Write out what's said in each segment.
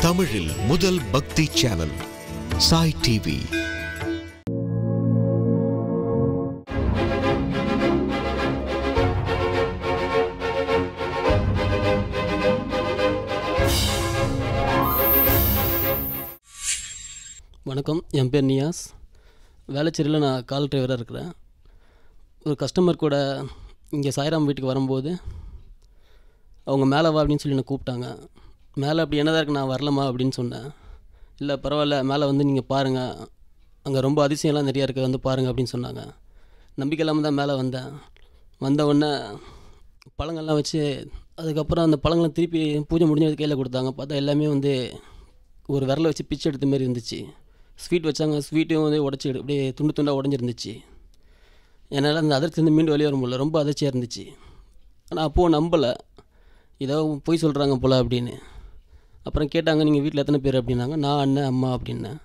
தமிழில் முதல் பக்தி சேனல் சாய் டிவி. வணக்கம், என் பேர் நியாஸ். வேளச்சேரியில் நான் கால் டிரைவராக இருக்கிறேன். ஒரு கஸ்டமர் கூட இங்கே சாய்ராம் வீட்டுக்கு வரும்போது அவங்க மேலே வா அப்படின்னு சொல்லி என்னை கூப்பிட்டாங்க. மேலே அப்படி என்னதான் இருக்குது, நான் வரலமா அப்படின்னு சொன்னேன். இல்லை பரவாயில்ல, மேலே வந்து நீங்கள் பாருங்கள், அங்கே ரொம்ப அதிசயம்லாம் நிறையா இருக்குது, வந்து பாருங்கள் அப்படின்னு சொன்னாங்க. நம்பிக்கை இல்லாமல் தான் மேலே வந்தேன். வந்த உடனே பழங்கள்லாம் வச்சு அதுக்கப்புறம் அந்த பழங்களை திருப்பி பூஜை முடிஞ்சது கையில் கொடுத்தாங்க. பார்த்தா எல்லாமே வந்து ஒரு விரலை வச்சு பிச்சை எடுத்த மாதிரி இருந்துச்சு. ஸ்வீட் வச்சாங்க, ஸ்வீட்டும் வந்து உடச்சி அப்படியே துண்டு துண்டாக உடஞ்சிருந்துச்சு. என்னால் அந்த அதிர்ச்சிலேருந்து மீண்டு வெளியே வர முடியல, ரொம்ப அதிர்ச்சியாக இருந்துச்சு. ஆனால் அப்போது நம்பலை, ஏதோ பொய் சொல்கிறாங்க போல் அப்படின்னு. அப்புறம் கேட்டாங்க, நீங்கள் வீட்டில் எத்தனை பேர் அப்படின்னாங்க. நான், அண்ணன், அம்மா அப்படின்னேன்.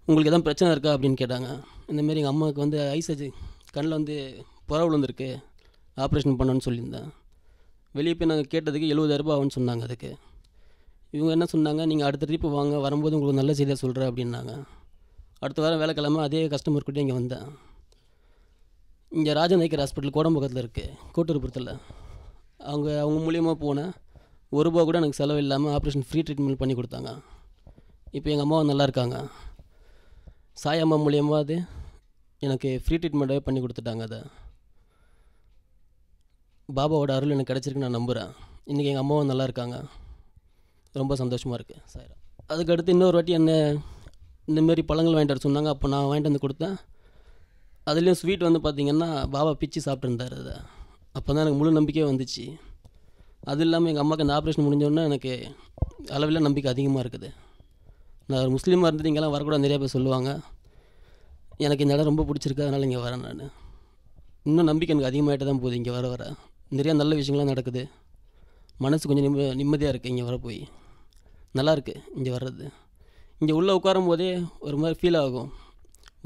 உங்களுக்கு எதாவது பிரச்சனை இருக்கா அப்படின்னு கேட்டாங்க. இந்தமாரி எங்கள் அம்மாவுக்கு வந்து ஐஸ் கண்ணில் வந்து புற விழுந்துருக்கு, ஆப்ரேஷன் பண்ணணும்னு சொல்லியிருந்தேன். வெளியே போய் நாங்கள் கேட்டதுக்கு 70,000 ஆகும்னு சொன்னாங்க. அதுக்கு இவங்க என்ன சொன்னாங்க, நீங்கள் அடுத்த ட்ரிப்பு வாங்க, வரும்போது உங்களுக்கு நல்ல செய்தியாக சொல்கிறேன் அப்படின்னாங்க. அடுத்த வாரம் வேலைக்கிழமை அதே கஸ்டமர் கிட்டே இங்கே வந்தேன். இங்கே ராஜநாயக்கர் ஹாஸ்பிட்டல் கோடம்பக்கத்தில் இருக்குது, கோட்டூர்புரத்தில். அவங்க மூலியமாக போனேன். ₹1 கூட எனக்கு செலவு இல்லாமல் ஆப்ரேஷன் ஃப்ரீ ட்ரீட்மெண்ட் பண்ணி கொடுத்தாங்க. இப்போ எங்கள் அம்மாவும் நல்லா இருக்காங்க. சாய் அம்மா மூலியமாக அது எனக்கு ஃப்ரீ ட்ரீட்மெண்ட்டாகவே பண்ணி கொடுத்துட்டாங்க. அதை பாபாவோட அருள் எனக்கு கிடச்சிருக்குன்னு நான் நம்புகிறேன். இன்றைக்கி எங்கள் அம்மாவும் நல்லா இருக்காங்க, ரொம்ப சந்தோஷமாக இருக்குது சாய்ராம். அதுக்கடுத்து இன்னொரு வாட்டி என்ன இந்தமாரி பழங்கள் வாங்கிட்டு வர சொன்னாங்க. அப்போ நான் வாங்கிட்டு வந்து கொடுத்தேன். அதுலேயும் ஸ்வீட் வந்து பார்த்திங்கன்னா பாபா பிச்சு சாப்பிட்டுருந்தார். அதை அப்போ தான் எனக்கு முழு நம்பிக்கையே வந்துச்சு. அது இல்லாமல் எங்கள் அம்மாவுக்கு அந்த ஆப்ரேஷன் முடிஞ்சோடனே எனக்கு அளவில் நம்பிக்கை அதிகமாக இருக்குது. நான் ஒரு முஸ்லீமாக இருந்துட்டு இங்கெல்லாம் வரக்கூடாது நிறையா பேர் சொல்லுவாங்க. எனக்கு இந்த இடம் ரொம்ப பிடிச்சிருக்கு, அதனால் இங்கே வரேன். நான் இன்னும் நம்பிக்கை எனக்கு அதிகமாகிட்டு தான் போகுது. இங்கே வர நிறையா நல்ல விஷயங்கள்லாம் நடக்குது. மனசு கொஞ்சம் நிம்மதியாக இருக்குது. இங்கே வர போய் நல்லாயிருக்கு. இங்கே வர்றது, இங்கே உள்ளே உட்காரும் போதே ஒரு மாதிரி ஃபீல் ஆகும்.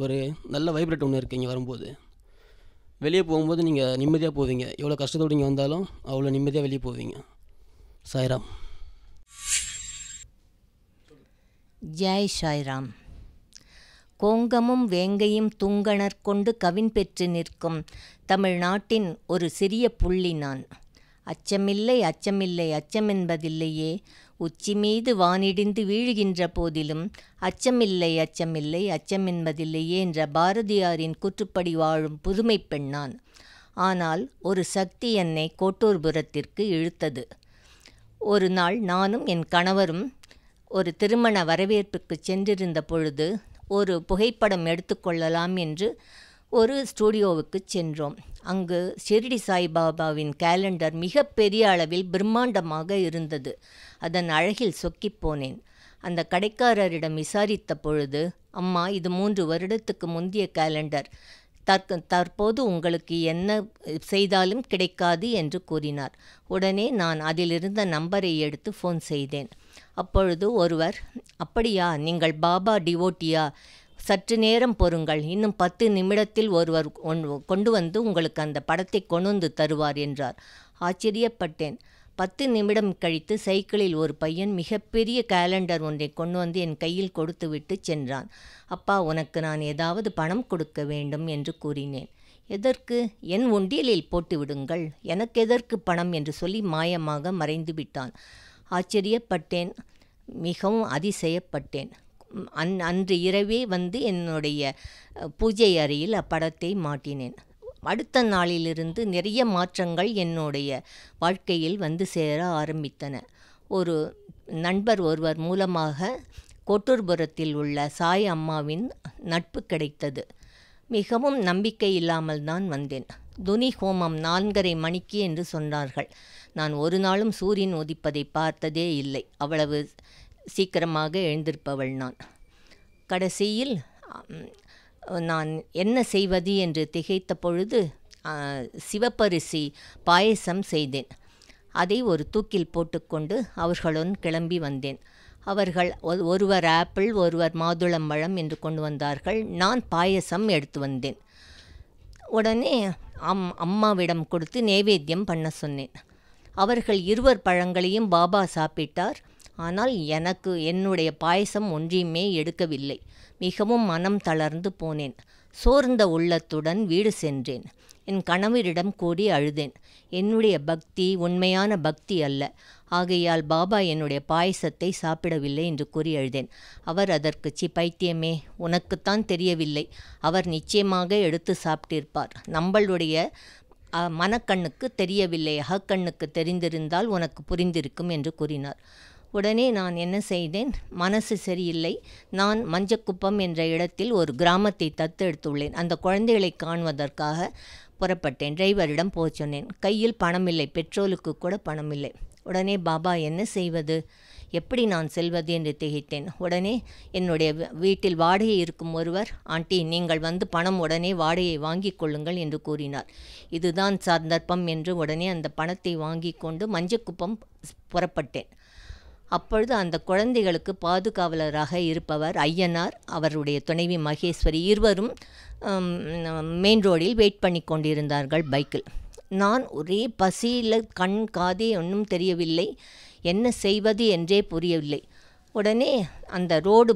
ஒரு நல்ல வைப்ரேட் ஒன்று இருக்குது இங்கே வரும்போது. வெளியே போகும்போது நீங்கள் நிம்மதியாக போவீங்க. எவ்வளோ கஷ்டத்தோடு இங்கே வந்தாலும் அவ்வளோ நிம்மதியாக வெளியே போவீங்க. சாய்ராம். ஜெய் சாய்ராம். கோங்கமும் வேங்கையும் தூங்கணர் கொண்டு கவின் பெற்று நிற்கும் தமிழ்நாட்டின் ஒரு சிறிய புள்ளி நான். அச்சமில்லை அச்சமில்லை அச்சமென்பதில்லையே, உச்சி மீது வானிடிந்து வீழுகின்ற போதிலும் அச்சமில்லை அச்சமில்லை அச்சமென்பதில்லையே என்ற பாரதியாரின் கூற்றுப்படி வாழும் புதுமை பெண் நான். ஆனால் ஒரு சக்தி என்னை கோட்டூர்புரத்திற்கு இழுத்தது. ஒரு நாள் நானும் என் கணவரும் ஒரு திருமண வரவேற்புக்கு சென்றிருந்த பொழுது ஒரு புகைப்படம் எடுத்துக்கொள்ளலாம் என்று ஒரு ஸ்டூடியோவுக்கு சென்றோம். அங்கு ஷிரடி சாய்பாபாவின் கேலண்டர் மிகப்பெரிய அளவில் பிரம்மாண்டமாக இருந்தது. அதன் அழகில் சொக்கிப் போனேன். அந்த கடைக்காரரிடம் விசாரித்த பொழுது, அம்மா, இது 3 வருடத்துக்கு முந்தைய கேலண்டர், தற்போது உங்களுக்கு என்ன செய்தாலும் கிடைக்காது என்று கூறினார். உடனே நான் அதிலிருந்த நம்பரை எடுத்து ஃபோன் செய்தேன். அப்பொழுது ஒருவர், அப்படியா, நீங்கள் பாபா டிவோட்டியா, சற்று நேரம் பொறுங்கள், இன்னும் 10 நிமிடத்தில் ஒருவர் கொண்டு வந்து உங்களுக்கு அந்த படத்தை கொண்டு வந்து தருவார் என்றார். ஆச்சரியப்பட்டேன். 10 நிமிடம் கழித்து சைக்கிளில் ஒரு பையன் மிகப்பெரிய கேலண்டர் ஒன்றை கொண்டு வந்து என் கையில் கொடுத்து விட்டு சென்றான். அப்பா, உனக்கு நான் ஏதாவது பணம் கொடுக்க வேண்டும் என்று கூறினேன். எதற்கு? என் உண்டியலில் போட்டு விடுங்கள், எனக்கு எதற்கு பணம் என்று சொல்லி மாயமாக மறைந்து விட்டான். ஆச்சரியப்பட்டேன், மிகவும் அதிசயப்பட்டேன். அன்று இரவே வந்து என்னுடைய பூஜை அறையில் அப்படத்தை மாட்டினேன். அடுத்த நாளிலிருந்து நிறைய மாற்றங்கள் என்னுடைய வாழ்க்கையில் வந்து சேர ஆரம்பித்தன. ஒரு நண்பர் ஒருவர் மூலமாக கோட்டூர்புரத்தில் உள்ள சாய் அம்மாவின் நட்பு கிடைத்தது. மிகவும் நம்பிக்கை இல்லாமல் தான் வந்தேன். துனி ஹோமம் 4:30 மணிக்கு என்று சொன்னார்கள். நான் ஒரு நாளும் சூரியன் உதிப்பதை பார்த்ததே இல்லை. அவ்வளவு சீக்கிரமாக எழுந்திருப்பவள் நான். கடைசியில் நான் என்ன செய்வது என்று திகைத்த பொழுது சிவப்பரிசி பாயசம் செய்தேன். அதை ஒரு தூக்கில் போட்டுக்கொண்டு அவர்களுடன் கிளம்பி வந்தேன். அவர்கள் ஒருவர் ஆப்பிள், ஒருவர் மாதுளம்பழம் என்று கொண்டு வந்தார்கள். நான் பாயசம் எடுத்து வந்தேன். உடனே அம்மாவிடம் கொடுத்து நைவேத்தியம் பண்ண சொன்னேன். அவர்கள் 2 பழங்களையும் பாபா சாப்பிட்டார். ஆனால் எனக்கு என்னுடைய பாயசம் ஒன்றையுமே எடுக்கவில்லை. மிகவும் மனம் தளர்ந்து போனேன். சோர்ந்த உள்ளத்துடன் வீடு சென்றேன். என் கணவரிடம் கூடி அழுதேன். என்னுடைய பக்தி உண்மையான பக்தி அல்ல, ஆகையால் பாபா என்னுடைய பாயசத்தை சாப்பிடவில்லை என்று கூறி அழுதேன். அவர் அதற்கு பைத்தியமே, உனக்குத்தான் தெரியவில்லை, அவர் நிச்சயமாக எடுத்து சாப்பிட்டிருப்பார். நம்மளுடைய மனக்கண்ணுக்கு தெரியவில்லை, அகக்கண்ணுக்கு தெரிந்திருந்தால் உனக்கு புரிந்திருக்கும் என்று கூறினார். உடனே நான் என்ன செய்தேன், மனசு சரியில்லை, நான் மஞ்சக்குப்பம் என்ற இடத்தில் ஒரு கிராமத்தை தத்தெடுத்துள்ளேன். அந்த குழந்தைகளை காணுவதற்காக புறப்பட்டேன். டிரைவரிடம் போய் சொன்னேன். கையில் பணமில்லை, பெட்ரோலுக்கு கூட பணமில்லை. உடனே பாபா என்ன செய்வது, எப்படி நான் செல்வது என்று திகைத்தேன். உடனே என்னுடைய வீட்டில் வாடகை இருக்கும் ஒருவர், ஆண்டி நீங்கள் வந்து பணம் உடனே வாடகையை வாங்கி கொள்ளுங்கள் என்று கூறினார். இதுதான் சந்தர்ப்பம் என்று உடனே அந்த பணத்தை வாங்கி கொண்டு மஞ்சக்குப்பம் புறப்பட்டேன். அப்பொழுது அந்த குழந்தைகளுக்கு பாதுகாவலராக இருப்பவர் ஐயனார், அவருடைய துணைவி மகேஸ்வரி, இருவரும் மெயின் ரோடில் வெயிட் பண்ணி கொண்டிருந்தார்கள் பைக்கில். நான் ஒரே பசியில் கண் காதே ஒன்றும் தெரியவில்லை, என்ன செய்வது என்றே புரியவில்லை. உடனே அந்த ரோடு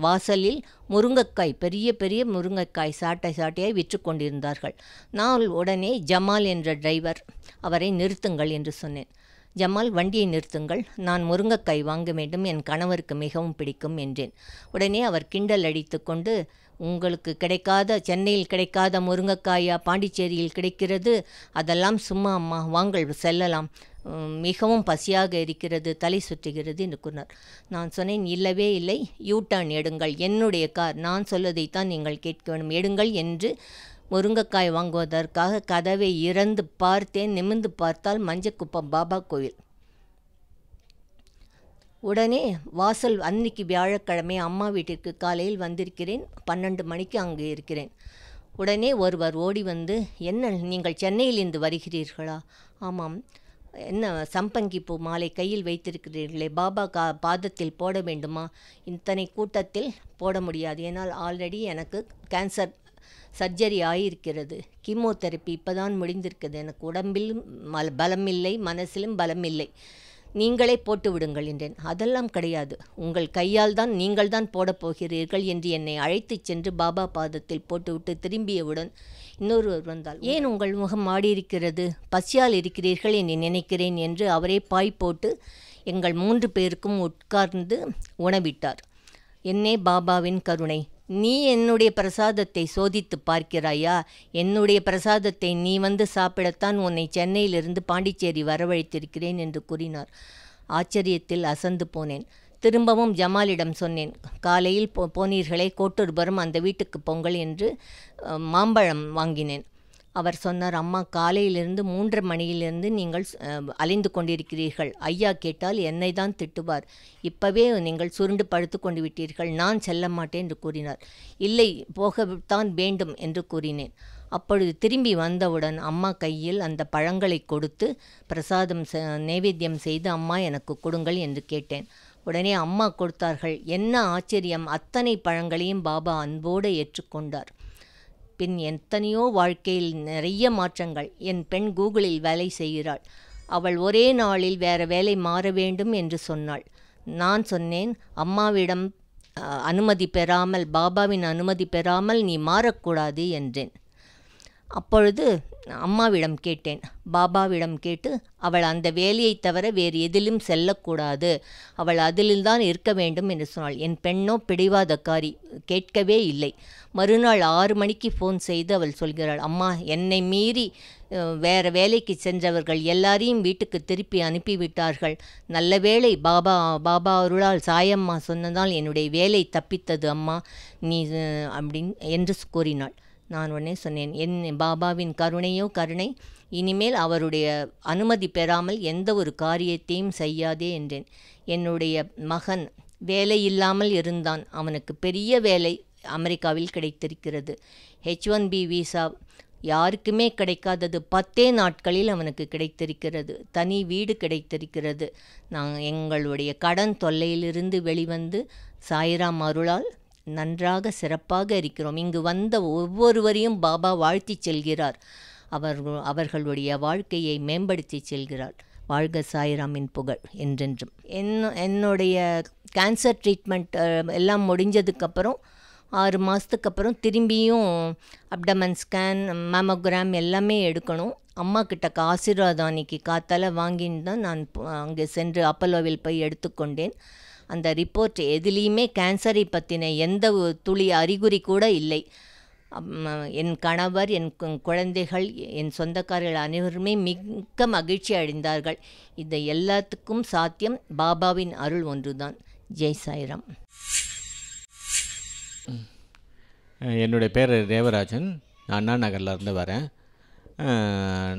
வாசலில் முருங்கைக்காய், பெரிய பெரிய முருங்கைக்காய் சாட்டையாய் விற்று கொண்டிருந்தார்கள். நான் உடனே ஜமால் என்ற டிரைவர், அவரை நிறுத்துங்கள் என்று சொன்னேன். ஜமால், வண்டியை நிறுத்துங்கள், நான் முருங்கைக்காய் வாங்க வேண்டும், என் கணவருக்கு மிகவும் பிடிக்கும் என்றேன். உடனே அவர் கிண்டல் அடித்து கொண்டு, உங்களுக்கு கிடைக்காத, சென்னையில் கிடைக்காத முருங்கைக்காயா பாண்டிச்சேரியில் கிடைக்கிறது, அதெல்லாம் சும்மா அம்மா, வாங்கள் செல்லலாம், மிகவும் பசியாக இருக்கிறது, தலை சுற்றுகிறது என்று கூறினார். நான் சொன்னேன், இல்லவே இல்லை, யூ டர்ன் எடுங்கள், என்னுடைய கார், நான் சொல்வதைத்தான் நீங்கள் கேட்க வேண்டும், எடுங்கள் என்று முருங்கைக்காய் வாங்குவதற்காக கதவை இறந்து பார்த்தேன். நிமிர்ந்து பார்த்தால் மஞ்சக்குப்பம் பாபா கோவில். உடனே வாசல், அன்னைக்கு வியாழக்கிழமை அம்மா வீட்டிற்கு காலையில் வந்திருக்கிறேன், 12 மணிக்கு அங்கே இருக்கிறேன். உடனே ஒருவர் ஓடி வந்து, என்ன நீங்கள் சென்னையிலிருந்து வருகிறீர்களா? ஆமாம். என்ன சம்பங்கி பூ மாலை கையில் வைத்திருக்கிறீர்களே, பாபா பாதத்தில் போட வேண்டுமா? இத்தனை கூட்டத்தில் போட முடியாது, ஏன்னால் ஆல்ரெடி எனக்கு கேன்சர் சர்ஜரி ஆகியிருக்கிறது, கீமோதெரப்பி இப்போதான் முடிந்திருக்கிறது, எனக்கு உடம்பிலும் பலமில்லை, மனசிலும் பலமில்லை, நீங்களே போட்டு விடுங்கள் என்றேன். அதெல்லாம் கிடையாது, உங்கள் கையால் தான் நீங்கள் தான் போடப் போகிறீர்கள் என்று என்னை அழைத்து சென்று பாபா பாதத்தில் போட்டுவிட்டு திரும்பியவுடன் இன்னொருவர் வந்தால், ஏன் உங்கள் முகம் மாடியிருக்கிறது, பசியால் இருக்கிறீர்கள் என்று நினைக்கிறேன் என்று அவரே பாய் போட்டு எங்கள் 3 பேருக்கும் உட்கார்ந்து உணவிட்டார். என்னே பாபாவின் கருணை, நீ என்னுடைய பிரசாதத்தை சோதித்து பார்க்கிறாயா? என்னுடைய பிரசாதத்தை நீ வந்து சாப்பிடத்தான் உன்னை சென்னையிலிருந்து பாண்டிச்சேரி வரவழைத்திருக்கிறேன் என்று கூறினார். ஆச்சரியத்தில் அசந்து போனேன். திரும்பவும் ஜமாலிடம் சொன்னேன், காலையில் போனீர்களே கோட்டூர்புரம், அந்த வீட்டுக்கு பொங்கல் என்று மாம்பழம் வாங்கினேன். அவர் சொன்னார், அம்மா காலையிலிருந்து 3:30 மணியிலிருந்து நீங்கள் அலைந்து கொண்டிருக்கிறீர்கள், ஐயா கேட்டால் என்னை தான் திட்டுவார், இப்போவே நீங்கள் சுருண்டு படுத்து கொண்டு விட்டீர்கள், நான் செல்ல மாட்டேன் என்று கூறினார். இல்லை, போகத்தான் வேண்டும் என்று கூறினேன். அப்பொழுது திரும்பி வந்தவுடன் அம்மா கையில் அந்த பழங்களை கொடுத்து பிரசாதம் நைவேத்தியம் செய்து, அம்மா எனக்கு கொடுங்கள் என்று கேட்டேன். உடனே அம்மா கொடுத்தார்கள். என்ன ஆச்சரியம், அத்தனை பழங்களையும் பாபா அன்போடு ஏற்றுக்கொண்டார். பின் எத்தனையோ வாழ்க்கையில் நிறைய மாற்றங்கள். என் பெண் கூகுளில் வேலை செய்கிறாள். அவள் ஒரே நாளில் வேறு வேலை மாற வேண்டும் என்று சொன்னாள். நான் சொன்னேன், அம்மாவிடம் அனுமதி பெறாமல், பாபாவின் அனுமதி பெறாமல் நீ மாறக்கூடாது என்றேன். அப்பொழுது அம்மாவிடம் கேட்டேன், பாபாவிடம் கேட்டு, அவள் அந்த வேலையை தவிர வேறு எதிலும் செல்லக்கூடாது, அவள் அதில்தான் இருக்க வேண்டும் என்று சொன்னாள். என் பெண்ணோ பிடிவாதக்காரி, கேட்கவே இல்லை. மறுநாள் 6 மணிக்கு ஃபோன் செய்து அவள் சொல்கிறாள், அம்மா, என்னை மீறி வேறு வேலைக்கு சென்றவர்கள் எல்லாரையும் வீட்டுக்கு திருப்பி அனுப்பிவிட்டார்கள், நல்ல வேளை பாபா அருளால் சாயம்மா சொன்னதால் என்னுடைய வேலை தப்பித்தது அம்மா, நீ என்று கூறினாள். நான் உடனே சொன்னேன், என் பாபாவின் கருணையோ கருணை, இனிமேல் அவருடைய அனுமதி பெறாமல் எந்த ஒரு காரியத்தையும் செய்யாதே என்றேன். என்னுடைய மகன் வேலை இல்லாமல் இருந்தான், அவனுக்கு பெரிய வேலை அமெரிக்காவில் கிடைத்திருக்கிறது. H1B விசா யாருக்குமே கிடைக்காதது 10 நாட்களில் அவனுக்கு கிடைத்திருக்கிறது. தனி வீடு கிடைத்திருக்கிறது. எங்களுடைய கடன் தொல்லையிலிருந்து வெளிவந்து சாய்ராம் அருளால் நன்றாக சிறப்பாக இருக்கிறோம். இங்கு வந்த ஒவ்வொருவரையும் பாபா வாழ்த்தி செல்கிறார். அவர்களுடைய வாழ்க்கையை மேம்படுத்தி செல்கிறார். வாழ்க சாய்ராமின் புகழ் என்றென்றும். என்னுடைய கேன்சர் ட்ரீட்மெண்ட் எல்லாம் முடிஞ்சதுக்கப்புறம் 6 மாதத்துக்கு அப்புறம் திரும்பியும் அப்டமன் ஸ்கேன், மேமோகிராம் எல்லாமே எடுக்கணும். அம்மா கிட்ட ஆசீர்வாதம் அன்னைக்கு காத்தால் வாங்கின்னு தான் நான் அங்கே சென்று அப்பல்லோவில் போய் எடுத்துக்கொண்டேன். அந்த ரிப்போர்ட் எதுலேயுமே கேன்சரை பற்றின எந்த துளி அறிகுறி கூட இல்லை. என் கணவர், என் குழந்தைகள், என் சொந்தக்காரர்கள் அனைவருமே மிக்க மகிழ்ச்சி அடைந்தார்கள். இது எல்லாத்துக்கும் சாத்தியம் பாபாவின் அருள் ஒன்றுதான். ஜெய் சாய்ராம். என்னுடைய பேர் தேவராஜன். நான் அண்ணா நகர்லேருந்து வரேன்.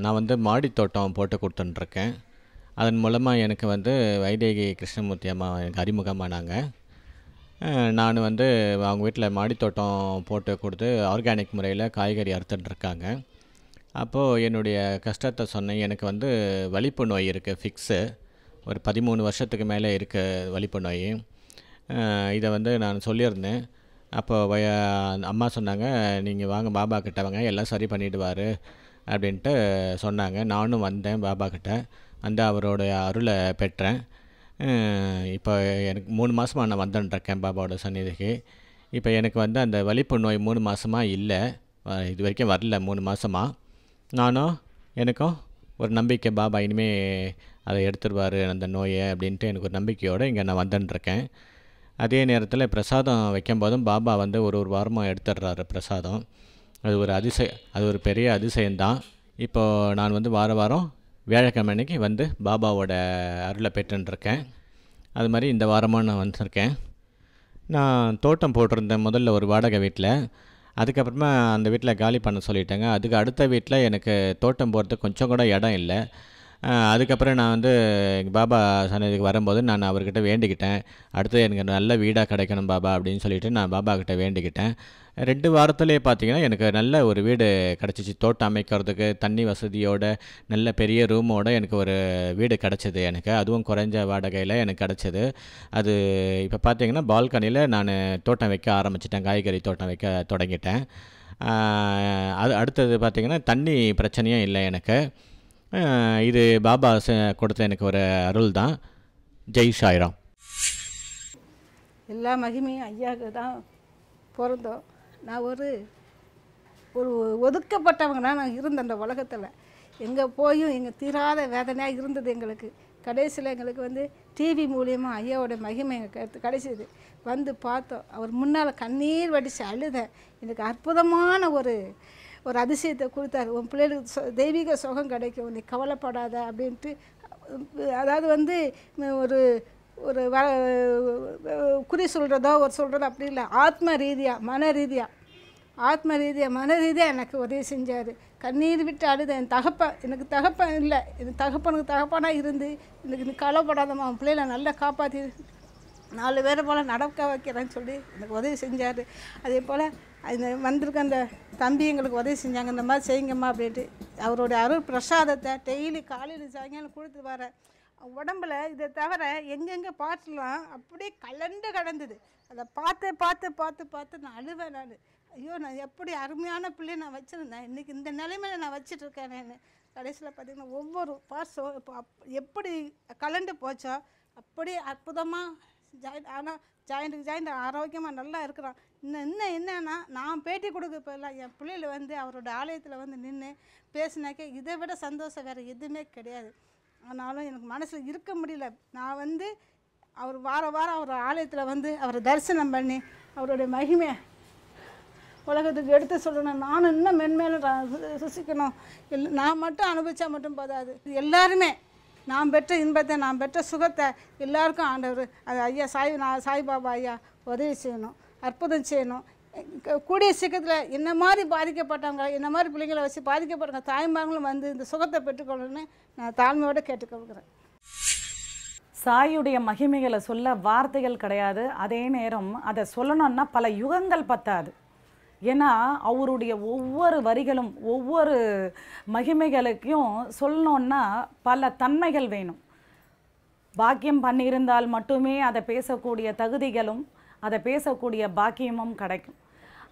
நான் மாடி தோட்டம் போட்டு கொடுத்துட்டுருக்கேன். அதன் மூலமாக எனக்கு வைதேகி கிருஷ்ணமூர்த்தி அம்மா எனக்கு அறிமுகமானாங்க. நான் அவங்க வீட்டில் மாடித்தோட்டம் போட்டு கொடுத்து ஆர்கானிக் முறையில் காய்கறி அறுத்துட்டுருக்காங்க. அப்போது என்னுடைய கஷ்டத்தை சொன்னேன். எனக்கு வலிப்பு நோய் இருக்குது, ஃபிக்ஸு. ஒரு 13 வருஷத்துக்கு மேலே இருக்குது வலிப்பு நோய். இதை நான் சொல்லியிருந்தேன். அப்போ அம்மா சொன்னாங்க, நீங்கள் வாங்க பாபா கிட்ட வாங்க, எல்லாம் சரி பண்ணிவிடுவார் அப்படின்ட்டு சொன்னாங்க. நானும் வந்தேன் பாபா கிட்ட. அவரோடைய அருளை பெற்றேன். இப்போ எனக்கு 3 மாதமாக நான் வந்துட்டுருக்கேன் பாபாவோட சந்நிதிக்கு. இப்போ எனக்கு அந்த வலிப்பு நோய் 3 மாதமாக இல்லை, இது வரைக்கும் வரல. 3 மாதமாக எனக்கும் ஒரு நம்பிக்கை, பாபா இனிமேல் அதை எடுத்துருவார் அந்த நோயை அப்படின்ட்டு எனக்கு ஒரு நம்பிக்கையோடு இங்கே நான் வந்துட்டுருக்கேன். அதே நேரத்தில் பிரசாதம் வைக்கும்போதும் பாபா ஒரு வாரமாக எடுத்துடுறாரு பிரசாதம். அது ஒரு பெரிய அதிசயம்தான். இப்போது நான் வாரம் வியாழக்கிழமை அன்றைக்கி பாபாவோட அருளை பெற்றுருக்கேன். அது மாதிரி இந்த வாரமாக நான் வந்திருக்கேன். நான் தோட்டம் போட்டிருந்தேன் முதல்ல ஒரு வாடகை வீட்டில். அதுக்கப்புறமா அந்த வீட்டில் காலி பண்ண சொல்லிட்டேங்க. அதுக்கு அடுத்த வீட்டில் எனக்கு தோட்டம் போகிறதுக்கு கொஞ்சம் கூட இடம் இல்லை. அதுக்கப்புறம் நான் எங்கள் பாபா சன்னதிக்கு வரும்போது நான் அவர்கிட்ட வேண்டிக்கிட்டேன், அடுத்து எனக்கு நல்ல வீடாக கிடைக்கணும் பாபா அப்படின்னு சொல்லிவிட்டு நான் பாபா கிட்ட வேண்டிக்கிட்டேன். 2 வாரத்துலேயே பார்த்திங்கன்னா எனக்கு நல்ல ஒரு வீடு கிடச்சிச்சு. தோட்டம் அமைக்கிறதுக்கு தண்ணி வசதியோடு நல்ல பெரிய ரூமோடு எனக்கு ஒரு வீடு கிடச்சிது. எனக்கு அதுவும் குறைஞ்ச வாடகையில் எனக்கு கிடச்சிது. அது இப்போ பார்த்திங்கன்னா பால்கனியில் நான் தோட்டம் வைக்க ஆரம்பிச்சிட்டேன், காய்கறி தோட்டம் வைக்க தொடங்கிட்டேன். அது அடுத்தது பார்த்திங்கன்னா தண்ணி பிரச்சனையும் இல்லை எனக்கு. இது பாபா கொடுத்த எனக்கு ஒரு அருள் தான். ஜெய் சாய்ராம். எல்லா மகிமையும் ஐயாவுக்கு தான் பிறந்தோம். நான் ஒரு ஒதுக்கப்பட்டவங்கன்னா நான் இருந்தேன் அந்த உலகத்தில். எங்கே போயும் எங்கள் தீராத வேதனையாக இருந்தது எங்களுக்கு. கடைசியில் எங்களுக்கு டிவி மூலியமாக ஐயாவோட மகிமை எங்கள் கிடைச்சிது. பார்த்தோம், அவர் முன்னால் கண்ணீர் வடித்து அழுதேன். எனக்கு அற்புதமான ஒரு அதிசயத்தை கொடுத்தாரு. உன் பிள்ளைகளுக்கு தெய்வீக சுகம் கிடைக்கும், நீ கவலைப்படாத அப்படின்ட்டு. அதாவது ஒரு ஒரு குறி சொல்கிறதோ சொல்கிறதோ அப்படி இல்லை. ஆத்ம ரீதியாக மன ரீதியாக எனக்கு உதவி செஞ்சார். கண்ணீர் விட்டு அழுத. எனக்கு தகப்பன் இல்லை, எனக்கு தகப்பனுக்கு தகப்பனாக இருந்து எனக்கு நீ கவலைப்படாதம்மா, உன் பிள்ளைகளை நல்லா காப்பாற்றி 4 பேரை போல் நடக்க வைக்கிறேன்னு சொல்லி எனக்கு உதவி செஞ்சார். அதே போல் வந்திருக்க அந்த தம்பி எங்களுக்கு உதவி செஞ்சாங்க, இந்த மாதிரி செய்யுங்கம்மா அப்படின்ட்டு. அவருடைய அருள் பிரசாதத்தை டெய்லி காலையில் சாயங்காலம் கொடுத்து வரேன். உடம்புல இதை தவிர எங்கெங்கே பார்ட்ஸ்லாம் அப்படியே கடந்தது. அதை பார்த்து நான் அழுவேன். ஐயோ, நான் எப்படி அருமையான பிள்ளையை நான் வச்சுருந்தேன், இன்றைக்கி இந்த நிலைமையில் நான் வச்சிட்ருக்கேன். நான் கடைசியில் பார்த்திங்கன்னா ஒவ்வொரு பார்ட்ஸும் இப்போ எப்படி கலண்டு போச்சோ அப்படியே அற்புதமாக ஜாயிண்ட் ஆரோக்கியமாக நல்லா இருக்கிறான். இன்னும் என்னன்னா, நான் பேட்டி கொடுக்க போயிடலாம், என் பிள்ளைகள் அவரோட ஆலயத்தில் நின்று பேசினாக்கே இதை விட சந்தோஷம் வேறு எதுவுமே கிடையாது. ஆனாலும் எனக்கு மனசில் இருக்க முடியல. நான் அவர் வாரம் அவர் ஆலயத்தில் அவரை தரிசனம் பண்ணி அவருடைய மகிமை உலகத்துக்கு எடுத்து சொல்லணும். நானும் இன்னும் மென்மேலும் ருசிக்கணும். நான் மட்டும் அனுபவித்தா மட்டும் போதாது. எல்லாருமே நான் பெற்ற இன்பத்தை, நான் பெற்ற சுகத்தை எல்லாருக்கும் ஆண்டவர் அது ஐயா சாய்பாபா ஐயா உதவி செய்யணும், அற்புதம் செய்யணும். கூடிய சீக்கிரத்தில் என்ன மாதிரி பாதிக்கப்பட்டவங்க, என்ன மாதிரி பிள்ளைங்களை வச்சு பாதிக்கப்பட்டவங்க தாய்மார்களும் இந்த சுகத்தை பெற்றுக்கொள்ளணும்னு நான் தாழ்மையோடு கேட்டுக்கொள்கிறேன். சாயுடைய மகிமைகளை சொல்ல வார்த்தைகள் கிடையாது. அதே நேரம் அதை சொல்லணும்னா பல யுகங்கள் பத்தாது. ஏன்னா அவருடைய ஒவ்வொரு வரிகளும் ஒவ்வொரு மகிமைகளுக்கும் சொல்லணுன்னா பல தன்மைகள் வேணும். பாக்கியம் பண்ணியிருந்தால் மட்டுமே அதை பேசக்கூடிய தகுதிகளும் அதை பேசக்கூடிய பாக்கியமும் கிடைக்கும்.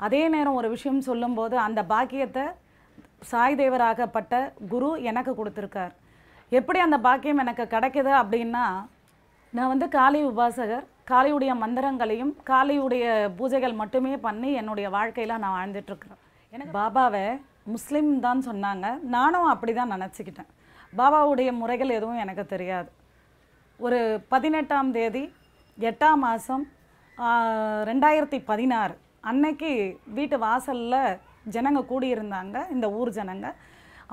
அதே நேரம் ஒரு விஷயம் சொல்லும்போது அந்த பாக்கியத்தை சாய் தேவராகப்பட்ட குரு எனக்கு கொடுத்துருக்கார். எப்படி அந்த பாக்கியம் எனக்கு கிடைக்குது அப்படின்னா, நான் வந்து காளி உபாசகர். காளியுடைய மந்திரங்களையும் காளியுடைய பூஜைகள் மட்டுமே பண்ணி என்னுடைய வாழ்க்கையில் நான் வாழ்ந்துட்டுருக்குறேன். எனக்கு பாபாவை முஸ்லீம் தான் சொன்னாங்க, நானும் அப்படி தான் நினச்சிக்கிட்டேன். பாபாவுடைய முறைகள் எதுவும் எனக்கு தெரியாது. ஒரு 18ஆம் தேதி 8ஆம் மாதம் 2016 அன்னைக்கு வீட்டு வாசலில் ஜனங்க கூடியிருந்தாங்க, இந்த ஊர் ஜனங்க.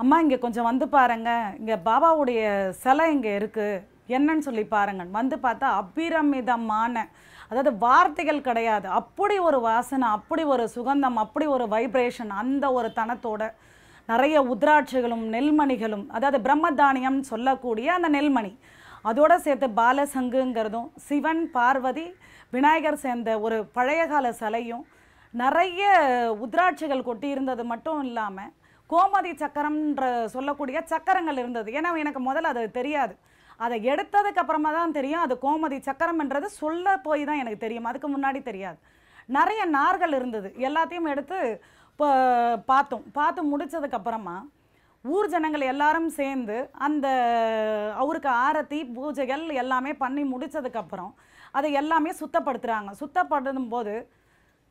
அம்மா இங்கே கொஞ்சம் வந்து பாருங்க, இங்கே பாபாவுடைய சிலை இங்கே இருக்குது, என்னன்னு சொல்லி பாருங்க. வந்து பார்த்தா அபிரமிதமான, அதாவது வார்த்தைகள் கிடையாது, அப்படி ஒரு வாசனை, அப்படி ஒரு சுகந்தம், அப்படி ஒரு வைப்ரேஷன், அந்த ஒரு தனத்தோட நிறைய உத்ராட்சிகளும் நெல்மணிகளும், அதாவது பிரம்மதானியம் சொல்லக்கூடிய அந்த நெல்மணி, அதோட சேர்த்து பாலசங்குங்கிறதும் சிவன் பார்வதி விநாயகர் சேர்ந்த ஒரு பழைய கால சிலையும் நிறைய உத்ராட்சிகள் கொட்டி இருந்தது மட்டும் இல்லாமல் கோமதி சக்கரம்ன்ற சொல்லக்கூடிய சக்கரங்கள் இருந்தது. ஏன்னா எனக்கு முதல்ல அது தெரியாது, அதை எடுத்ததுக்கு அப்புறமா தான் தெரியும் அது கோமதி சக்கரம்ன்றது. சொல்ல போய் தான் எனக்கு தெரியும், அதுக்கு முன்னாடி தெரியாது. நிறைய நார்கள் இருந்தது, எல்லாத்தையும் எடுத்து பார்த்து முடித்ததுக்கப்புறமா ஊர் ஜனங்கள் எல்லாரும் சேர்ந்து அந்த அவருக்கு ஆரத்தி பூஜைகள் எல்லாமே பண்ணி முடித்ததுக்கப்புறம் அதை எல்லாமே சுத்தப்படுத்துகிறாங்க. சுத்தப்படுத்தும் போது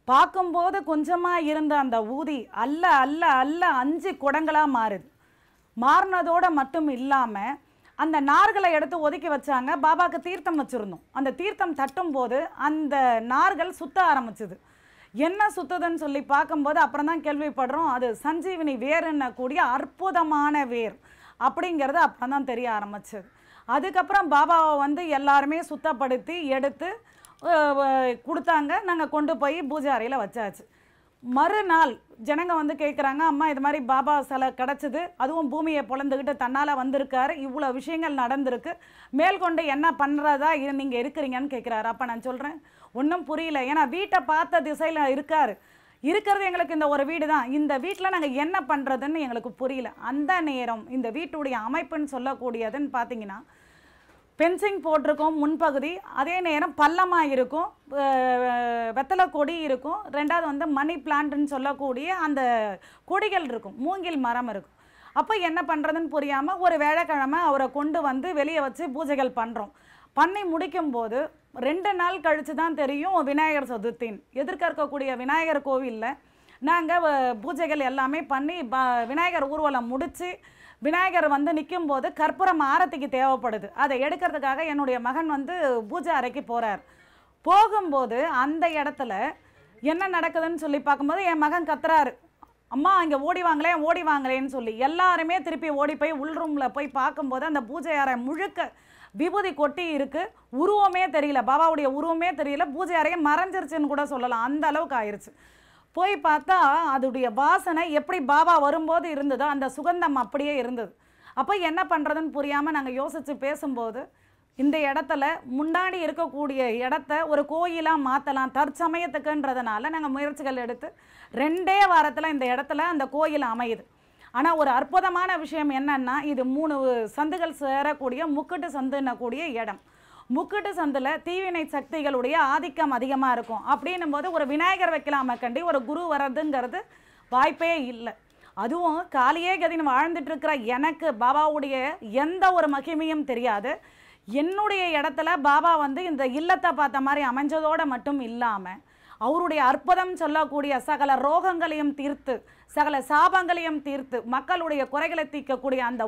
பார்க்கும்போது கொஞ்சமாக இருந்த அந்த ஊதி அல்ல அல்ல அல்ல 5 குடங்களாக மாறுது. மாறினதோடு மட்டும் இல்லாமல் அந்த நார்களை எடுத்து ஒதுக்கி வச்சாங்க. பாபாவுக்கு தீர்த்தம் வச்சுருந்தோம். அந்த தீர்த்தம் தட்டும் போது அந்த நார்கள் சுத்த ஆரம்பிச்சுது. என்ன சுத்துதுன்னு சொல்லி பார்க்கும்போது அப்புறம் தான் கேள்விப்படுறோம், அது சஞ்சீவினி வேறுன்ன கூடிய அற்புதமான வேர் அப்படிங்கிறது அப்புறம் தான் தெரிய ஆரம்பிச்சது. அதுக்கப்புறம் பாபாவை வந்து எல்லாருமே சுத்தப்படுத்தி எடுத்து கொடுத்தாங்க. நாங்கள் கொண்டு போய் பூஜை அறையில் வச்சாச்சு. மறுநாள் ஜனங்க வந்து கேட்குறாங்க, அம்மா இது மாதிரி பாபா சிலை கிடச்சிது, அதுவும் பூமியை பொழந்துக்கிட்டு தன்னால் வந்திருக்காரு, இவ்வளோ விஷயங்கள் நடந்திருக்கு, மேல்கொண்டு என்ன பண்ணுறதா நீங்கள் இருக்கிறீங்கன்னு கேட்குறாரு. அப்போ நான் சொல்கிறேன், ஒன்றும் புரியல. ஏன்னா வீட்டை பார்த்த திசையில் இருக்கிறது எங்களுக்கு இந்த ஒரு வீடு தான், இந்த வீட்டில் நாங்கள் என்ன பண்ணுறதுன்னு எங்களுக்கு புரியல. அந்த நேரம் இந்த வீட்டுடைய அமைப்புன்னு சொல்லக்கூடியதுன்னு பார்த்தீங்கன்னா பென்சிங் போட்டிருக்கோம் முன்பகுதி, அதே நேரம் பள்ளமாக இருக்கும், வெத்தலை கொடி இருக்கும், ரெண்டாவது வந்து மணி பிளான்ட்னு சொல்லக்கூடிய அந்த கொடிகள் இருக்கும், மூங்கில் மரம் இருக்கும். அப்போ என்ன பண்ணுறதுன்னு புரியாமல் ஒரு வேலைக்கிழமை அவரை கொண்டு வந்து வெளியே வச்சு பூஜைகள் பண்ணுறோம். பண்ணி முடிக்கும்போது 2 நாள் கழித்து தான் தெரியும் விநாயகர் சதுர்த்தின்னு. எதிர்க்க இருக்கக்கூடிய விநாயகர் கோவிலில் நாங்கள் பூஜைகள் எல்லாமே பண்ணி விநாயகர் ஊர்வலம் முடித்து விநாயகர் வந்து நிற்கும்போது கற்பூரம் ஆரத்திக்கு தேவைப்படுது. அதை எடுக்கிறதுக்காக என்னுடைய மகன் வந்து பூஜை அறைக்கு போகிறார். போகும்போது அந்த இடத்துல என்ன நடக்குதுன்னு சொல்லி பார்க்கும்போது என் மகன் கத்துறாரு, அம்மா இங்கே ஓடி வாங்களேன்னு சொல்லி. எல்லாருமே திருப்பி ஓடி போய் உள் ரூமில் போய் பார்க்கும்போது அந்த பூஜை அறை முழுக்க விபூதி கொட்டி இருக்குது, உருவமே தெரியல, பாபாவுடைய உருவமே தெரியல, பூஜை அறையை மறைஞ்சிருச்சுன்னு கூட சொல்லலாம், அந்த அளவுக்கு ஆயிடுச்சு. போய் பார்த்தா அதோடைய வாசனை எப்படி பாபா வரும்போது இருந்ததோ அந்த சுகந்தம் அப்படியே இருந்தது. அப்போ என்ன பண்ணுறதுன்னு புரியாமல் நாங்கள் யோசித்து பேசும்போது இந்த இடத்துல முன்னாடி இருக்கக்கூடிய இடத்த ஒரு கோயிலாக மாற்றலாம் தற்சமயத்துக்குன்றதுனால நாங்கள் முயற்சிகள் எடுத்து 2 வாரத்தில் இந்த இடத்துல அந்த கோயில் அமையுது. ஆனால் ஒரு அற்புதமான விஷயம் என்னன்னா, இது 3 சந்துகள் சேரக்கூடிய முக்குட்டு சந்துன்னக்கூடிய இடம். முக்குட்டு சந்தில் தீவினை சக்திகளுடைய ஆதிக்கம் அதிகமாக இருக்கும். அப்படின்னும் போது ஒரு விநாயகர் வைக்கலாம கண்டி ஒரு குரு வர்றதுங்கிறது வாய்ப்பே இல்லை. அதுவும் காளியே கதின்னு வாழ்ந்துட்டுருக்கிற எனக்கு பாபாவுடைய எந்த ஒரு மகிமையும் தெரியாது. என்னுடைய இடத்துல பாபா வந்து இந்த இல்லத்தை பார்த்த மாதிரி அமைஞ்சதோடு மட்டும் இல்லாமல் அவருடைய அற்புதம் சொல்லக்கூடிய சகல ரோகங்களையும் தீர்த்து சகல சாபங்களையும் தீர்த்து மக்களுடைய குறைகளை தீர்க்கக்கூடிய அந்த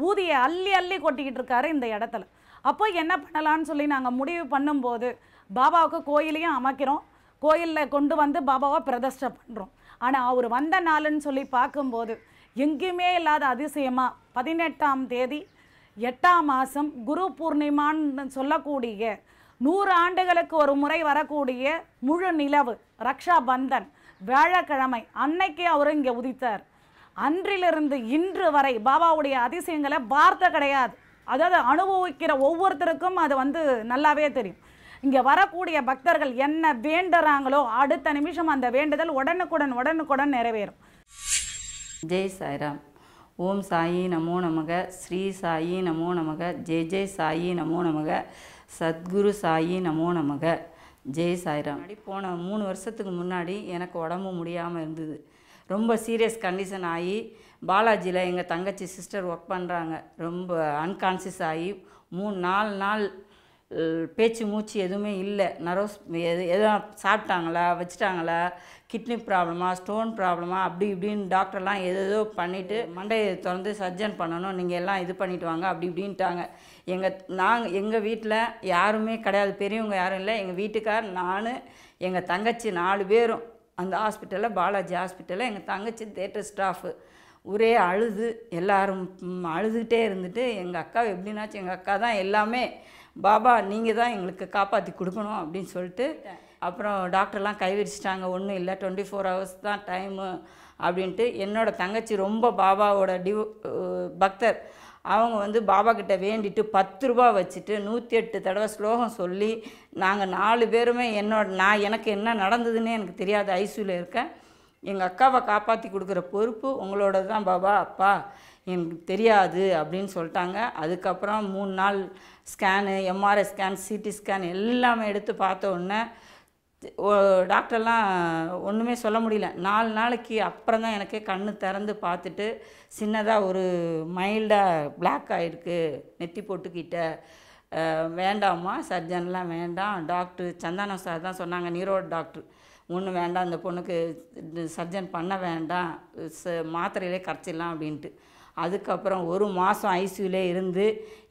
ஊதியை அள்ளி அள்ளி கொட்டிக்கிட்டு இருக்காரு இந்த இடத்துல. அப்போ என்ன பண்ணலான்னு சொல்லி நாங்கள் முடிவு பண்ணும்போது பாபாவுக்கு கோயிலையும் அமைக்கிறோம், கோயிலில் கொண்டு வந்து பாபாவை பிரதிஷ்டை பண்ணுறோம். ஆனால் அவர் வந்த நாளுன்னு சொல்லி பார்க்கும்போது எங்கேயுமே இல்லாத அதிசயமாக 18ஆம் தேதி 8ஆம் மாதம் குரு பூர்ணிமான்னு சொல்லக்கூடிய 100 ஆண்டுகளுக்கு ஒரு முறை வரக்கூடிய முழு நிலவு ரக்ஷா பந்தன் வியாழக்கிழமை அன்னைக்கு அவர் இங்கே உதித்தார். அன்றிலிருந்து இன்று வரை பாபாவுடைய அதிசயங்களை வார்த்தை கிடையாது. அதாவது அனுபவிக்கிற ஒவ்வொருத்தருக்கும் அது வந்து நல்லாவே தெரியும். இங்கே வரக்கூடிய பக்தர்கள் என்ன வேண்டுறாங்களோ அடுத்த நிமிஷம் அந்த வேண்டுதல் உடனுக்குடன் நிறைவேறும். ஜெய் சாய்ராம். ஓம் சாயி நமோ நமக, ஸ்ரீ சாயி நமோ நமக, ஜெய் ஜெய் சாயி நமோ நமக, சத்குரு சாயி நமோ நமக. ஜெய் சாய்ராம். போன 3 வருஷத்துக்கு முன்னாடி எனக்கு உடம்பு முடியாமல் இருந்தது. ரொம்ப சீரியஸ் கண்டிஷன் ஆகி பாலாஜியில் எங்கள் தங்கச்சி சிஸ்டர் ஒர்க் பண்ணுறாங்க. ரொம்ப அன்கான்சியஸ் ஆகி 3-4 நாள் பேச்சு மூச்சு எதுவுமே இல்லை. நர்வஸ் எதுவும் சாப்பிட்டாங்களா, வச்சுட்டாங்களா, கிட்னி ப்ராப்ளமா, ஸ்டோன் ப்ராப்ளமா, அப்படி இப்படின்னு டாக்டர்லாம் ஏதோ பண்ணிவிட்டு மண்டையை திறந்து சர்ஜன் பண்ணணும், நீங்கள் எல்லாம் இது பண்ணிவிட்டு வாங்க அப்படி இப்படின்ட்டாங்க. எங்கள் வீட்டில் யாருமே கிடையாது, பெரியவங்க யாரும் இல்லை. எங்கள் வீட்டுக்கார், நான், எங்கள் தங்கச்சி 4 பேரும் அந்த ஹாஸ்பிட்டலில், பாலாஜி ஹாஸ்பிட்டலில். எங்கள் தங்கச்சி தேட்டர் ஸ்டாஃபு. ஒரே அழுது, எல்லோரும் அழுதுகிட்டே இருந்துட்டு, எங்கள் அக்கா எப்படின்னாச்சும் எங்கள் அக்கா தான் எல்லாமே, பாபா நீங்கள் தான் எங்களுக்கு காப்பாற்றி கொடுக்கணும் அப்படின்னு சொல்லிட்டு, அப்புறம் டாக்டர்லாம் கை விரிச்சிட்டாங்க. ஒன்றும் இல்லை, 24 hours தான் டைமு அப்படின்ட்டு. என்னோடய தங்கச்சி ரொம்ப பாபாவோட பக்தர். அவங்க வந்து பாபா கிட்ட வேண்டிட்டு 10 ரூபா வச்சுட்டு 108 தடவை ஸ்லோகம் சொல்லி, நாங்கள் 4 பேருமே எனக்கு என்ன நடந்ததுன்னே எனக்கு தெரியாது, ஐசியூவில் இருக்கேன். எங்கள் அக்காவை காப்பாற்றி கொடுக்குற பொறுப்பு உங்களோட தான் பாபா, அப்பா எனக்கு தெரியாது அப்படின்னு சொல்லிட்டாங்க. அதுக்கப்புறம் 3 நாள் scan, MRI scan, CT scan எல்லாமே எடுத்து பார்த்த உடனே டாக்டர்லாம் ஒன்றுமே சொல்ல முடியல. 4 நாளைக்கு அப்புறம் தான் எனக்கே கண்ணு திறந்து பார்த்துட்டு, சின்னதாக ஒரு மைல்டாக பிளாக் ஆகிருக்கு நெத்தி போட்டுக்கிட்ட, வேண்டாம்மா சர்ஜன்லாம் வேண்டாம், டாக்டர் சந்தானம் சார் தான் சொன்னாங்க, நீரோட டாக்டர், ஒன்றும் வேண்டாம், இந்த பொண்ணுக்கு சர்ஜன் பண்ண வேண்டாம், மாத்திரையிலே கரைச்சிடலாம் அப்படின்ட்டு. அதுக்கப்புறம் 1 மாதம் ஐசியூலே இருந்து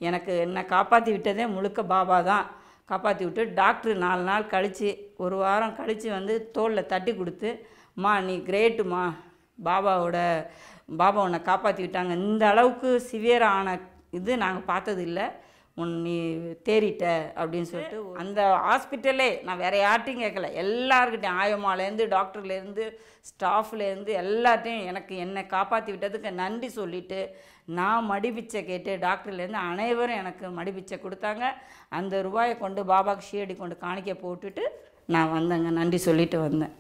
எனக்கு என்னை காப்பாற்றி விட்டதே முழுக்க பாபா தான் காப்பாற்றி விட்டு. டாக்டர் 4 நாள் கழித்து, 1 வாரம் கழித்து வந்து தோளில் தட்டி கொடுத்து, மா நீ கிரேட்டுமா, பாபா உன்னை காப்பாற்றி விட்டாங்க, இந்த அளவுக்கு சிவியரான இது நாங்கள் பார்த்ததில்லை, நீ தேறிட்ட அப்படின்னு சொல்லிட்டு. அந்த ஹாஸ்பிட்டலே நான் வேறு யார்ட்டையும் கேட்கல, எல்லாருக்கிட்டையும், ஆயம்மாலேருந்து, டாக்டர்லேருந்து, ஸ்டாஃப்லேருந்து எல்லார்ட்டையும் எனக்கு என்னை காப்பாற்றி விட்டதுக்கு நன்றி சொல்லிவிட்டு, நான் மடிபிச்சை கேட்டு டாக்டர்லேருந்து அனைவரும் எனக்கு மடிபிச்சை கொடுத்தாங்க. அந்த ரூபாயை கொண்டு பாபாவுக்கு ஷீரடி கொண்டு காணிக்க போட்டுட்டு நான் வந்தேங்க, நன்றி சொல்லிட்டு வந்தேன்.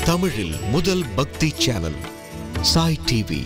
தமிழில் முதல் பக்தி சேனல் சாய் டிவி.